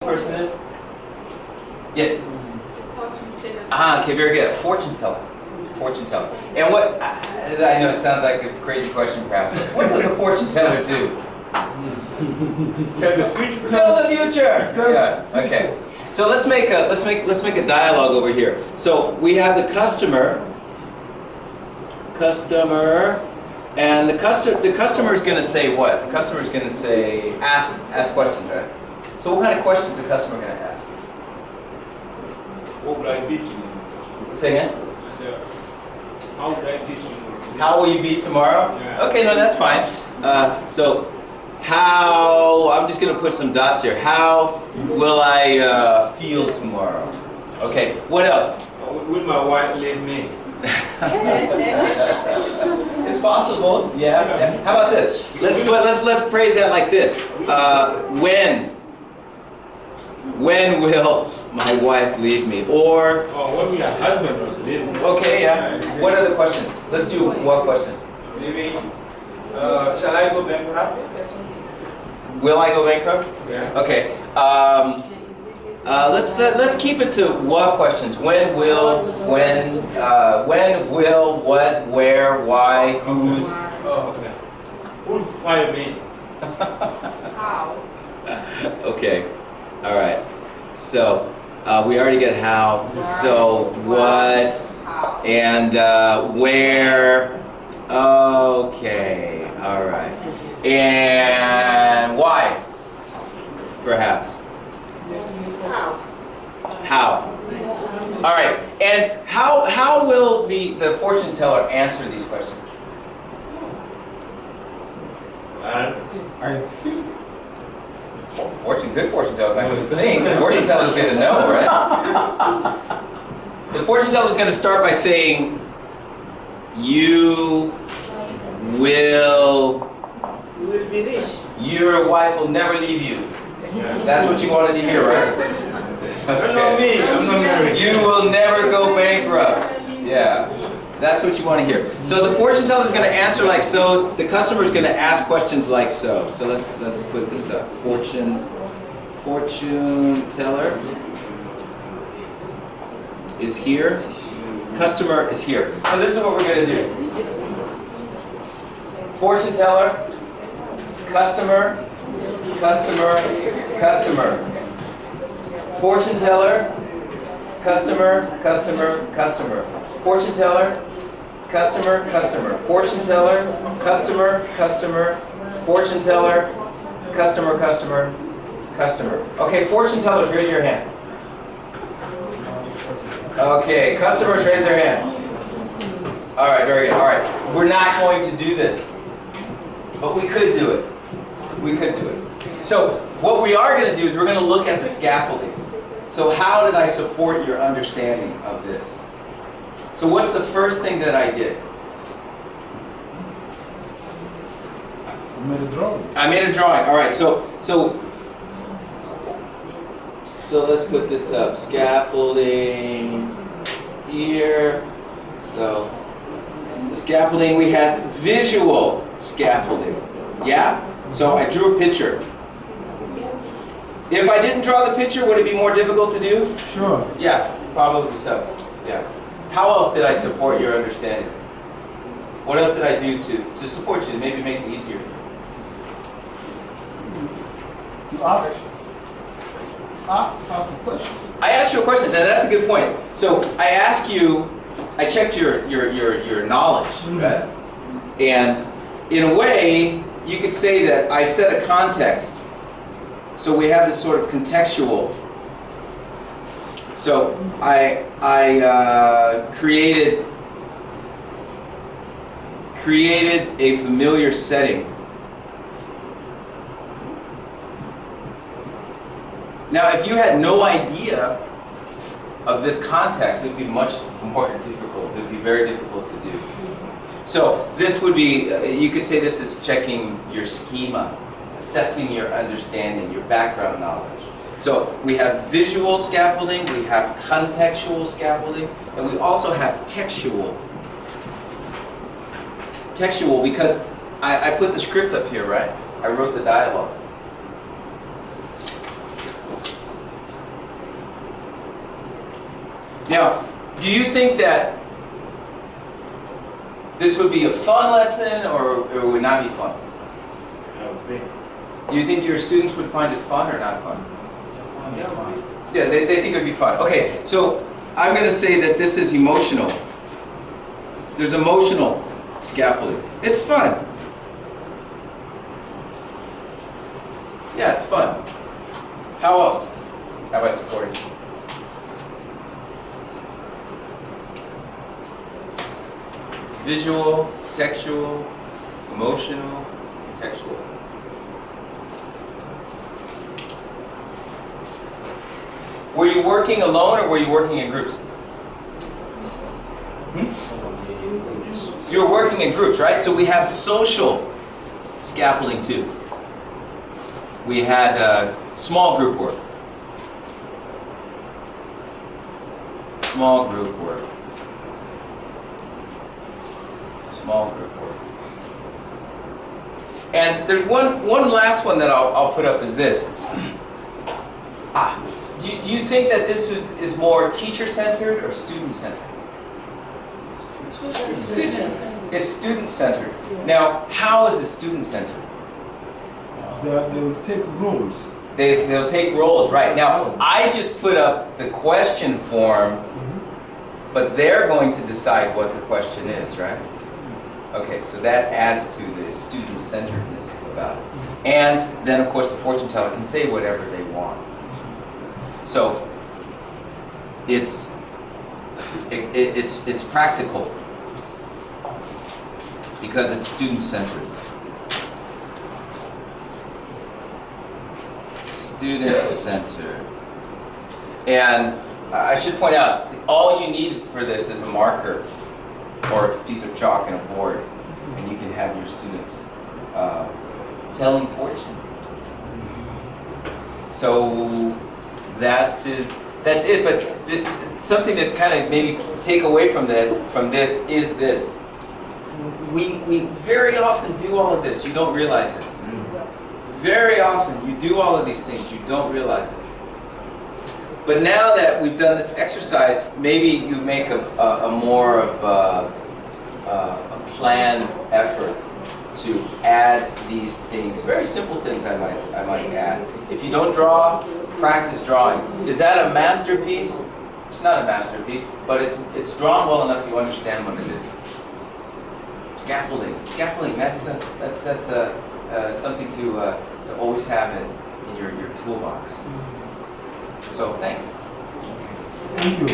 Person is? Yes? Fortune teller. Ah, okay, very good. Fortune teller. Fortune teller. And what, I know it sounds like a crazy question perhaps. What does a fortune teller do? Tell the future. Tell the future! Yeah, okay. So let's make a dialogue over here. So we have the customer, and the customer is going to say what? The customer is going to say, ask questions, right? So what kind of questions is the customer going to ask? What would I be tomorrow? Say again? So, how would I be tomorrow? How will you be tomorrow? Yeah. Okay, no, that's fine. So how, I'm just going to put some dots here. How will I feel tomorrow? Okay, what else? Will my wife leave me? It's possible. Yeah. How about this? Let's phrase that like this. When will my wife leave me? Or Oh, when will your husband leave me? okay, yeah. What other questions? Let's do what questions? Maybe, shall I go bankrupt? Will I go bankrupt? Yeah. Okay. Let's keep it to what questions. When will, what, where, why, whose. Oh, okay. Who will fire me? How? Okay. All right. So we already get how. So what and where. Okay. All right. And why? Perhaps. How? All right. And how will the fortune teller answer these questions? I think. Good fortune teller's not going to think. The fortune teller's going to know, right? The fortune teller's going to start by saying, "You will be rich. Your wife will never leave you." That's what you wanted to hear, right? That's not me. I'm not married. You will never go bankrupt. Yeah. That's what you want to hear. So the fortune teller is going to answer like so. The customer is going to ask questions like so. So let's put this up. Fortune teller is here. Customer is here. So this is what we're going to do. Fortune teller, customer. Fortune teller, customer. Fortune teller, customer. Fortune teller, customer. Fortune teller, customer. Okay, fortune tellers, raise your hand. Okay, customers, raise their hand. All right, very good. All right, we're not going to do this, but we could do it. So what we are going to do is we're going to look at the scaffolding. So how did I support your understanding of this? So what's the first thing that I did? You made a drawing. I made a drawing. All right. So let's put this up. Scaffolding here. So the scaffolding, we had visual scaffolding. Yeah? So I drew a picture. If I didn't draw the picture, would it be more difficult to do? Sure. Yeah, probably so. Yeah. How else did I support your understanding? What else did I do to support you, to maybe make it easier? You asked a question. I asked you a question. Now that's a good point. So I asked you, I checked your knowledge, right? And in a way, you could say that I set a context. So we have this sort of contextual. So I created a familiar setting. Now, if you had no idea of this context, it would be much more difficult. It would be very difficult to do. So this would be, you could say this is checking your schema, assessing your understanding, your background knowledge. So we have visual scaffolding, we have contextual scaffolding, and we also have textual. Textual because I put the script up here, right? I wrote the dialogue. Now, do you think that this would be a fun lesson or it would not be fun? Do you think your students would find it fun or not fun? Yeah, they think it would be fun. Okay, so I'm going to say that this is emotional. There's emotional scaffolding. It's fun. Yeah, it's fun. How else have I supported you? Visual, textual, emotional, textual. Were you working alone or were you working in groups? You were working in groups, right? So we have social scaffolding too. We had small group work. Small group work. Small group work. And there's one last one that I'll put up is this. Do you think that this is more teacher-centered or student-centered? Student-centered. It's student-centered. Now, how is it student-centered? They will take roles. They'll take roles, right. Now, I just put up the question form, but they're going to decide what the question is, right? Okay, so that adds to the student-centeredness about it. And then, of course, the fortune teller can say whatever they want. So, it's practical because it's student-centered. Student-centered. And I should point out, all you need for this is a marker or a piece of chalk and a board, and you can have your students telling fortunes. So that's it. But something that kind of maybe take away from this is this: we very often do all of this. You don't realize it. Very often you do all of these things. You don't realize it. But now that we've done this exercise, maybe you make a more of a planned effort to add these things, very simple things I might add. If you don't draw, practice drawing. Is that a masterpiece? It's not a masterpiece, but it's drawn well enough you understand what it is. Scaffolding. Scaffolding, that's something to always have in your toolbox. So, thanks. Thank you.